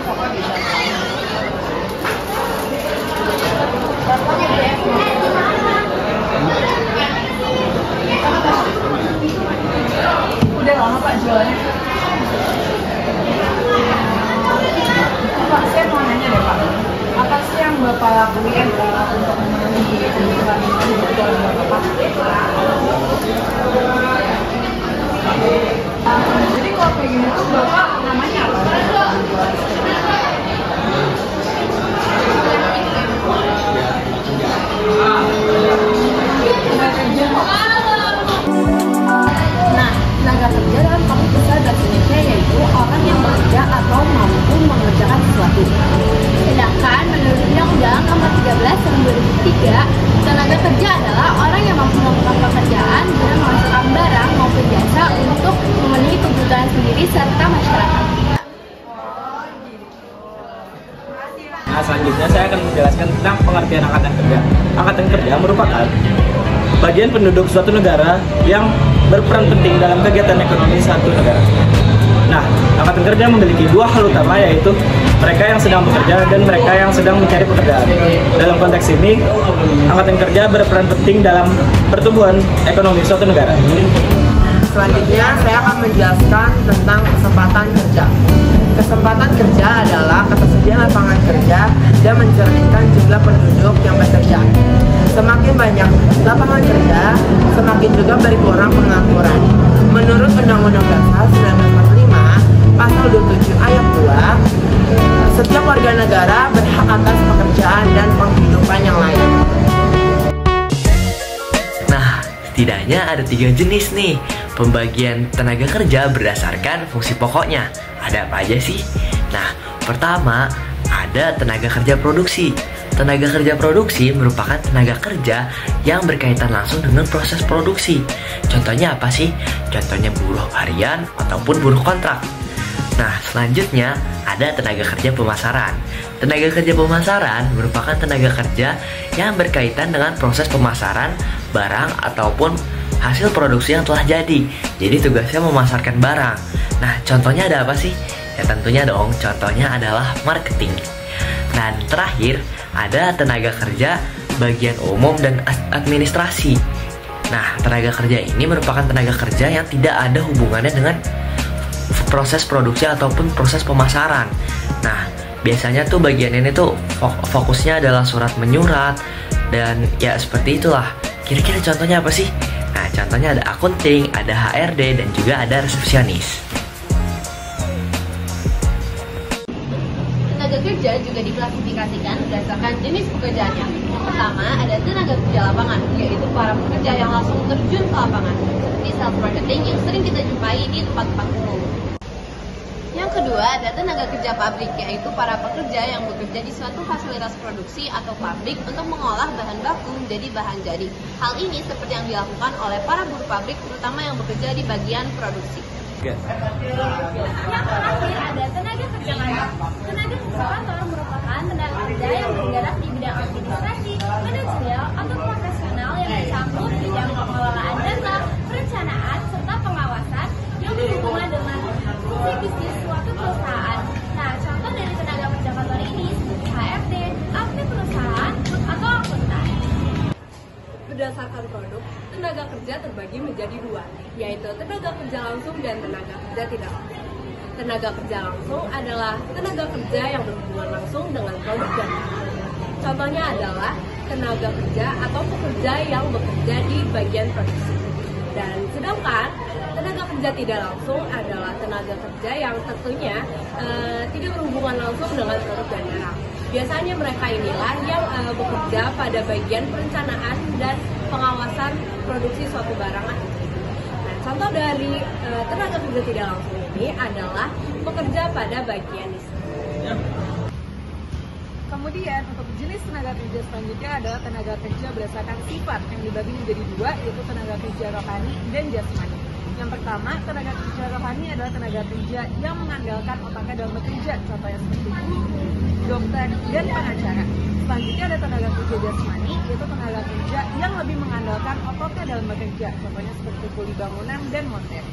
pokok di sana. Udah lama Pak jualannya? Pak, saya mau nanya deh Pak, apa sih yang Bapak lakuin untuk memenuhi kebutuhan keluarga Bapak? Jadi kalau kayak gini tuh Bapak namanya apa? Nah, tenaga kerja dalam kamus besar bahasa Indonesia yaitu orang yang bekerja atau mampu mengerjakan sesuatu. Sedangkan menurut Undang-Undang Nomor 13 Tahun 2003, tenaga kerja adalah orang yang mampu melakukan pekerjaan dengan menghasilkan barang maupun jasa untuk memenuhi kebutuhan sendiri serta masyarakat. Nah, selanjutnya saya akan menjelaskan tentang pengertian angkatan kerja. Angkatan kerja merupakan bagian penduduk suatu negara yang berperan penting dalam kegiatan ekonomi suatu negara. Nah, angkatan kerja memiliki dua hal utama, yaitu mereka yang sedang bekerja dan mereka yang sedang mencari pekerjaan. Dalam konteks ini, angkatan kerja berperan penting dalam pertumbuhan ekonomi suatu negara. Selanjutnya, saya akan menjelaskan tentang kesempatan kerja. Kesempatan kerja adalah ketersediaan lapangan kerja dan mencerminkan jumlah penduduk yang bekerja. Semakin banyak lapangan kerja, semakin juga berkurang pengangguran. Menurut Undang-Undang Dasar 1945, Pasal 27 Ayat 2, setiap warga negara berhak atas pekerjaan dan penghidupan yang layak. Nah, setidaknya ada 3 jenis nih pembagian tenaga kerja berdasarkan fungsi pokoknya. Ada apa aja sih? Nah, pertama ada tenaga kerja produksi. Tenaga kerja produksi merupakan tenaga kerja yang berkaitan langsung dengan proses produksi. Contohnya apa sih? Contohnya buruh harian ataupun buruh kontrak. Nah, selanjutnya ada tenaga kerja pemasaran. Tenaga kerja pemasaran merupakan tenaga kerja yang berkaitan dengan proses pemasaran barang ataupun hasil produksi yang telah jadi. Jadi tugasnya memasarkan barang. Nah, contohnya ada apa sih? Ya tentunya dong, contohnya adalah marketing. Dan terakhir, ada tenaga kerja bagian umum dan administrasi. Nah, tenaga kerja ini merupakan tenaga kerja yang tidak ada hubungannya dengan proses produksi ataupun proses pemasaran. Nah, biasanya tuh bagian ini tuh fokusnya adalah surat menyurat dan ya seperti itulah. Kira-kira contohnya apa sih? Nah, contohnya ada akunting, ada HRD, dan juga ada resepsionis. Tenaga kerja juga diklasifikasikan berdasarkan jenis pekerjaannya. Yang pertama ada tenaga kerja lapangan, yaitu para pekerja yang langsung terjun ke lapangan, seperti sales marketing yang sering kita jumpai di tempat-tempat umum. Yang kedua ada tenaga kerja pabrik, yaitu para pekerja yang bekerja di suatu fasilitas produksi atau pabrik untuk mengolah bahan baku menjadi bahan jadi. Hal ini seperti yang dilakukan oleh para buruh pabrik, terutama yang bekerja di bagian produksi. Yang terakhir ada tenaga kerja kantor. Tenaga kerja kantor merupakan tenaga kerja yang bergerak di bidang administrasi, manajerial, atau profesional yang mencakup bidang pengelolaan data, perencanaan, serta pengawasan yang berhubungan dengan fungsi bisnis suatu perusahaan. Nah, contoh dari tenaga kerja kantor ini seperti HRD, admin perusahaan, atau akuntan. Berdasarkan produk, tenaga kerja terbagi menjadi dua, yaitu tenaga kerja langsung dan tenaga kerja tidak langsung. Tenaga kerja langsung adalah tenaga kerja yang berhubungan langsung dengan produk dan barang. Contohnya adalah tenaga kerja atau pekerja yang bekerja di bagian produksi. Dan sedangkan tenaga kerja tidak langsung adalah tenaga kerja yang tentunya tidak berhubungan langsung dengan produk dan barang. Biasanya mereka inilah yang bekerja pada bagian perencanaan dan pengawasan produksi suatu barang. Nah, contoh dari tenaga kerja tidak langsung ini adalah bekerja pada bagian desain. Kemudian untuk jenis tenaga kerja selanjutnya adalah tenaga kerja berdasarkan sifat yang dibagi menjadi dua, yaitu tenaga kerja rohani dan jasmani. Yang pertama, tenaga kerja rohani adalah tenaga kerja yang mengandalkan otaknya dalam bekerja, contohnya seperti guru, dokter, dan pengacara. Selanjutnya ada tenaga kerja jasmani, yaitu tenaga kerja yang lebih mengandalkan otaknya dalam bekerja, contohnya seperti kuli bangunan dan montir.